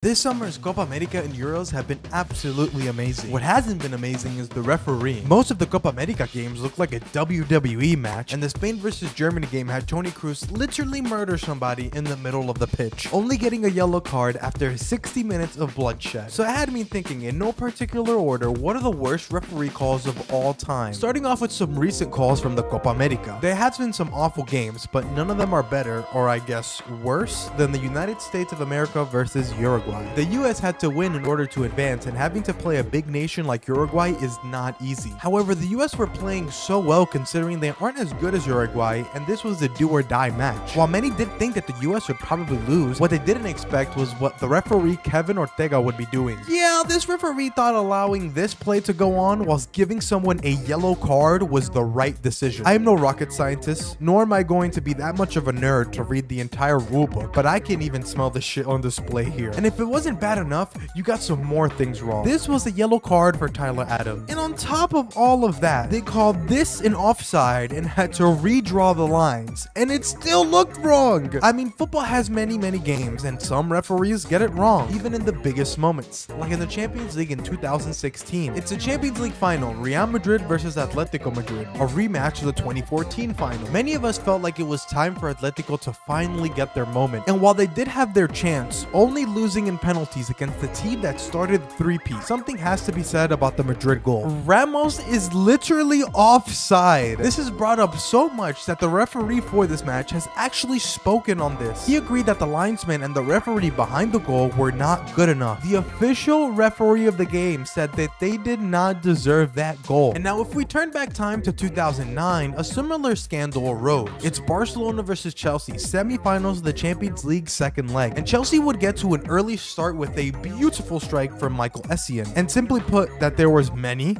This summer's Copa America and Euros have been absolutely amazing. What hasn't been amazing is the refereeing. Most of the Copa America games look like a WWE match, and the Spain vs Germany game had Toni Kroos literally murder somebody in the middle of the pitch, only getting a yellow card after 60 minutes of bloodshed. So it had me thinking, in no particular order, what are the worst referee calls of all time? Starting off with some recent calls from the Copa America. There has been some awful games, but none of them are better, or I guess worse, than the United States of America versus Uruguay. The US had to win in order to advance, and having to play a big nation like Uruguay is not easy. However, the US were playing so well considering they aren't as good as Uruguay, and this was a do-or-die match. While many did think that the US would probably lose, what they didn't expect was what the referee Kevin Ortega would be doing. Yeah, this referee thought allowing this play to go on whilst giving someone a yellow card was the right decision. I am no rocket scientist, nor am I going to be that much of a nerd to read the entire rulebook, but I can even smell the shit on display here. And if it wasn't bad enough, you got some more things wrong. This was a yellow card for Tyler Adams. And on top of all of that, they called this an offside and had to redraw the lines. And it still looked wrong. I mean, football has many games, and some referees get it wrong, even in the biggest moments. Like in the Champions League in 2016. It's a Champions League final, Real Madrid versus Atletico Madrid, a rematch of the 2014 final. Many of us felt like it was time for Atletico to finally get their moment. And while they did have their chance, only losing in penalties against the team that started the three-peat. Something has to be said about the Madrid goal. Ramos is literally offside. This is brought up so much that the referee for this match has actually spoken on this. He agreed that the linesman and the referee behind the goal were not good enough. The official referee of the game said that they did not deserve that goal. And now if we turn back time to 2009, a similar scandal arose. It's Barcelona versus Chelsea, semi-finals of the Champions League second leg. And Chelsea would get to an early start with a beautiful strike from Michael Essien, and simply put, that there was many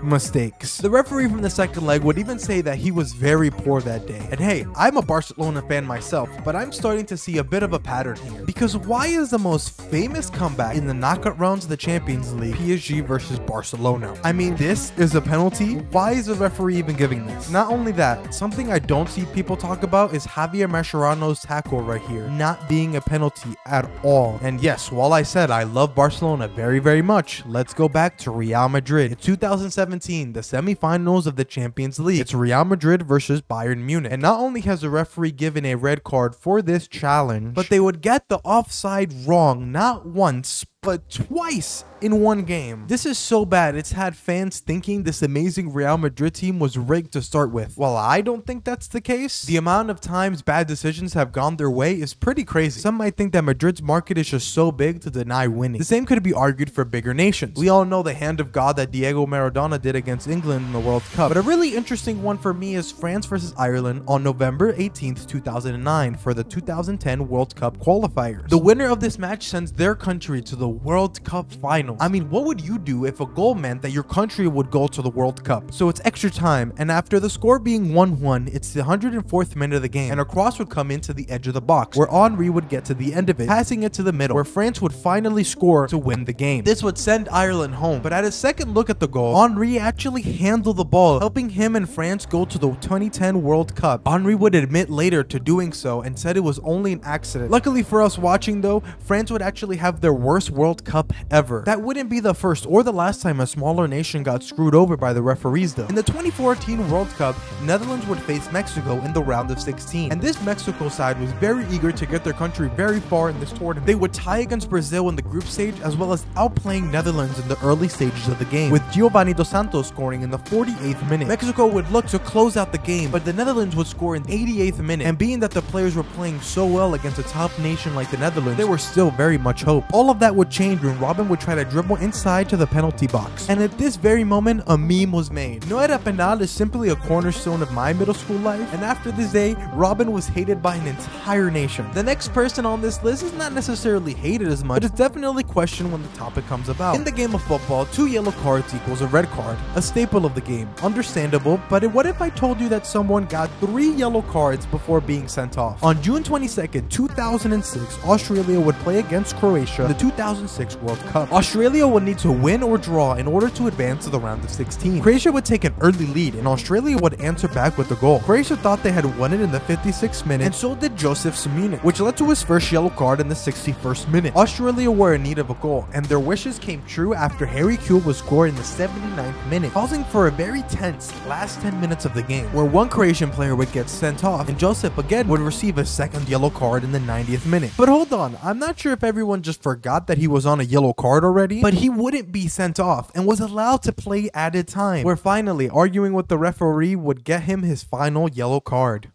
mistakes. The referee from the second leg would even say that he was very poor that day. And hey, I'm a Barcelona fan myself, but I'm starting to see a bit of a pattern here. Because why is the most famous comeback in the knockout rounds of the Champions League PSG versus Barcelona? I mean, this is a penalty. Why is the referee even giving this? Not only that, something I don't see people talk about is Javier Mascherano's tackle right here not being a penalty at all. And yes, while I said I love Barcelona very much, let's go back to Real Madrid. In 2017, the semi-finals of the Champions League. It's Real Madrid versus Bayern Munich. And not only has the referee given a red card for this challenge, but they would get the offside wrong not once, but twice in one game. This is so bad, it's had fans thinking this amazing Real Madrid team was rigged to start with. While I don't think that's the case, the amount of times bad decisions have gone their way is pretty crazy. Some might think that Madrid's market is just so big to deny winning. The same could be argued for bigger nations. We all know the hand of God that Diego Maradona did against England in the World Cup. But a really interesting one for me is France versus Ireland on November 18th, 2009 for the 2010 World Cup qualifiers. The winner of this match sends their country to the World Cup finals. I mean, what would you do if a goal meant that your country would go to the World Cup? So it's extra time, and after the score being 1-1, it's the 104th minute of the game, and a cross would come into the edge of the box, where Henry would get to the end of it, passing it to the middle, where France would finally score to win the game. This would send Ireland home, but at a second look at the goal, Henry actually handled the ball, helping him and France go to the 2010 World Cup. Henry would admit later to doing so and said it was only an accident. Luckily for us watching though, France would actually have their worst World Cup ever. That wouldn't be the first or the last time a smaller nation got screwed over by the referees though. In the 2014 World Cup, Netherlands would face Mexico in the round of 16, and this Mexico side was very eager to get their country very far in this tournament. They would tie against Brazil in the group stage, as well as outplaying Netherlands in the early stages of the game, with Giovanni Dos Santos scoring in the 48th minute. Mexico would look to close out the game, but the Netherlands would score in the 88th minute, and being that the players were playing so well against a top nation like the Netherlands, there was still very much hope. All of that would change when Robin would try to dribble inside to the penalty box. And at this very moment, a meme was made. No era penal is simply a cornerstone of my middle school life, and after this day, Robin was hated by an entire nation. The next person on this list is not necessarily hated as much, but it's definitely questioned when the topic comes about. In the game of football, 2 yellow cards equals a red card, a staple of the game. Understandable, but what if I told you that someone got 3 yellow cards before being sent off? On June 22nd, 2006, Australia would play against Croatia in the 2006 World Cup. Australia would need to win or draw in order to advance to the round of 16. Croatia would take an early lead and Australia would answer back with a goal. Croatia thought they had won it in the 56th minute, and so did Josef Simunic, which led to his first yellow card in the 61st minute. Australia were in need of a goal, and their wishes came true after Harry Kewell was scored in the 79th minute, causing for a very tense last 10 minutes of the game, where one Croatian player would get sent off, and Josef again would receive a second yellow card in the 90th minute. But hold on, I'm not sure if everyone just forgot that he was on a yellow card already, but he wouldn't be sent off and was allowed to play added time, where finally arguing with the referee would get him his final yellow card.